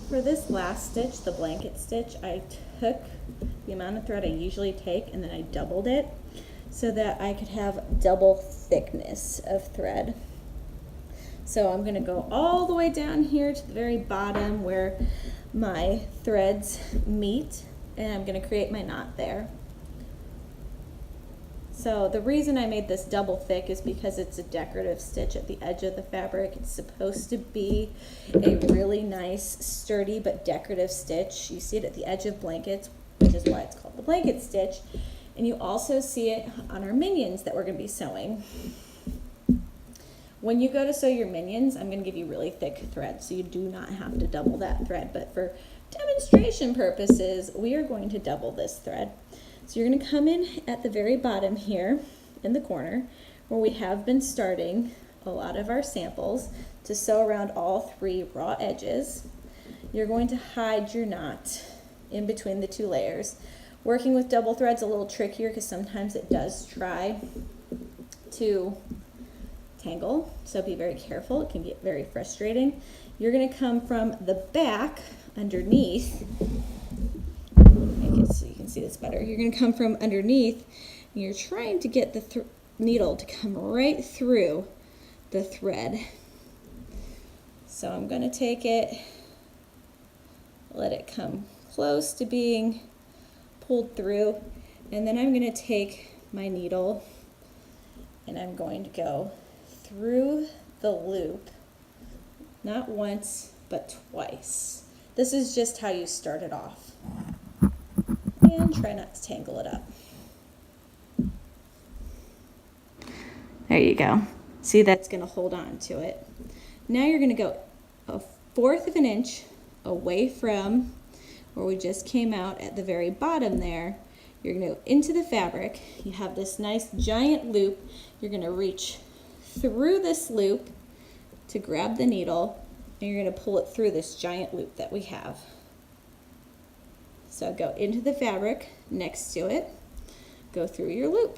For this last stitch, the blanket stitch, I took the amount of thread I usually take and then I doubled it so that I could have double thickness of thread. So I'm going to go all the way down here to the very bottom where my threads meet, and I'm going to create my knot there. So the reason I made this double thick is because it's a decorative stitch at the edge of the fabric. It's supposed to be a really nice, sturdy, but decorative stitch. You see it at the edge of blankets, which is why it's called the blanket stitch. And you also see it on our minions that we're going to be sewing. When you go to sew your minions, I'm going to give you really thick thread, so you do not have to double that thread. But for demonstration purposes, we are going to double this thread. So you're going to come in at the very bottom here in the corner where we have been starting a lot of our samples to sew around all 3 raw edges. You're going to hide your knot in between the 2 layers. Working with double thread's a little trickier because sometimes it does try to tangle, so be very careful. It can get very frustrating. You're going to come from the back underneath. So you can see this better. You're going to come from underneath and you're trying to get the needle to come right through the thread. So I'm going to take it, let it come close to being pulled through, and then I'm going to take my needle and I'm going to go through the loop, not once but twice. This is just how you start it off. And try not to tangle it up. There you go. See, that's going to hold on to it. Now you're going to go 1/4 of an inch away from where we just came out at the very bottom there. You're going to go into the fabric. You have this nice giant loop. You're going to reach through this loop to grab the needle, and you're going to pull it through this giant loop that we have. So go into the fabric next to it, go through your loop.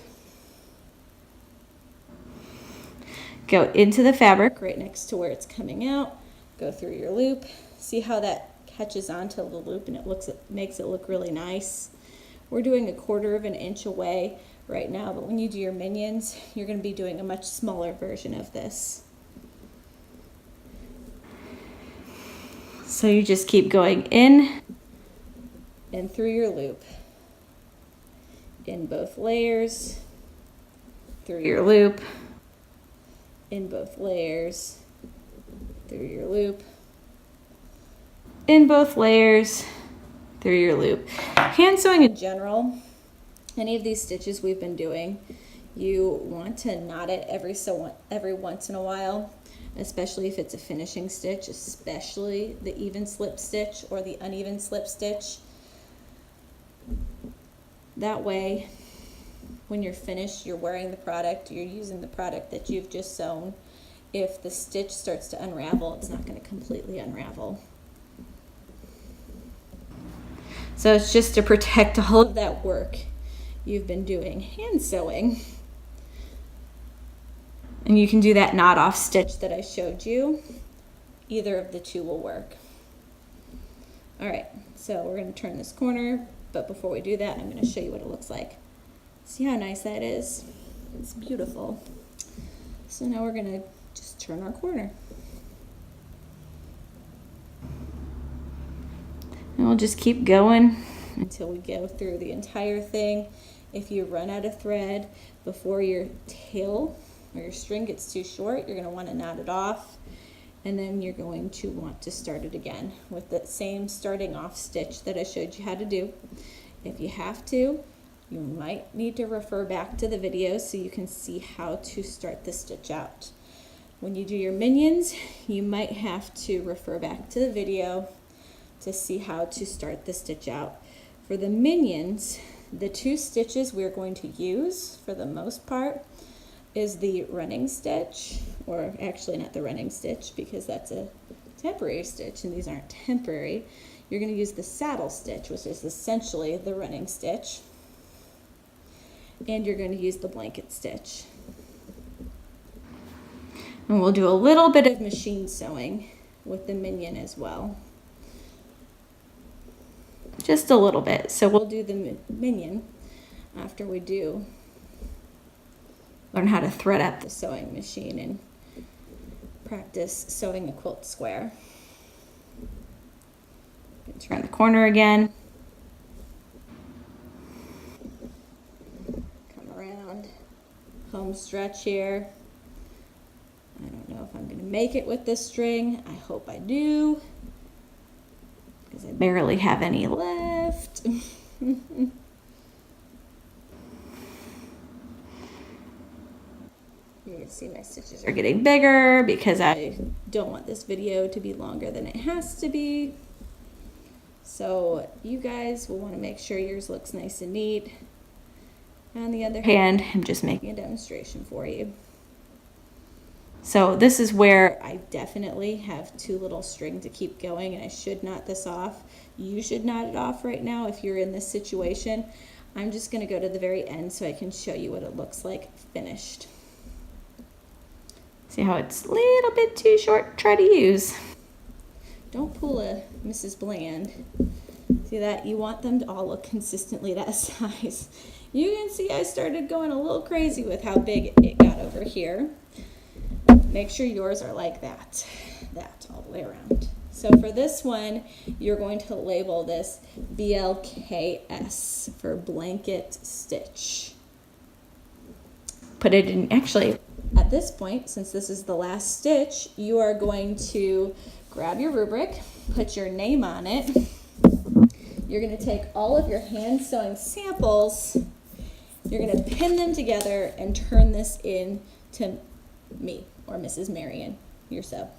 Go into the fabric right next to where it's coming out, go through your loop. See how that catches onto the loop and it makes it look really nice. We're doing 1/4 of an inch away right now, but when you do your minions, you're going to be doing a much smaller version of this. So you just keep going in and through your loop, in both layers, through your loop, in both layers, through your loop, in both layers, through your loop. Hand sewing in general, any of these stitches we've been doing, you want to knot it every once in a while, especially if it's a finishing stitch, especially the even slip stitch or the uneven slip stitch. That way, when you're finished, you're wearing the product, you're using the product that you've just sewn. If the stitch starts to unravel, it's not going to completely unravel. So it's just to protect all of that work you've been doing hand sewing. And you can do that knot off stitch that I showed you. Either of the 2 will work. All right, so we're going to turn this corner. But before we do that, I'm going to show you what it looks like. See how nice that is? It's beautiful. So now we're going to just turn our corner. And we'll just keep going until we go through the entire thing. If you run out of thread before your tail or your string gets too short, you're going to want to knot it off. And then you're going to want to start it again with the same starting off stitch that I showed you how to do. If you have to, you might need to refer back to the video so you can see how to start the stitch out. When you do your minions, you might have to refer back to the video to see how to start the stitch out. For the minions, the 2 stitches we're going to use for the most part is the running stitch, or actually not the running stitch because that's a temporary stitch and these aren't temporary. You're going to use the saddle stitch, which is essentially the running stitch, and you're going to use the blanket stitch. And we'll do a little bit of machine sewing with the minion as well. just a little bit. So we'll do the minion after we do learn how to thread up the sewing machine and practice sewing a quilt square. Turn the corner again. Come around, home stretch here. I don't know if I'm going to make it with this string. I hope I do, because I barely have any left. You can see my stitches are getting bigger because I don't want this video to be longer than it has to be. So you guys will want to make sure yours looks nice and neat. On the other hand, I'm just making a demonstration for you. So this is where I definitely have too little string to keep going, and I should knot this off. You should knot it off right now if you're in this situation. I'm just going to go to the very end so I can show you what it looks like finished. See how it's a little bit too short to try to use. Don't pull a Mrs. Bland. See that? You want them to all look consistently that size. You can see I started going a little crazy with how big it got over here. Make sure yours are like that all the way around. So for this one, you're going to label this BLKS for blanket stitch. Put it in, actually, at this point, since this is the last stitch, you are going to grab your rubric, put your name on it. You're going to take all of your hand sewing samples, you're going to pin them together and turn this in to me, or Mrs. Marion, your sew.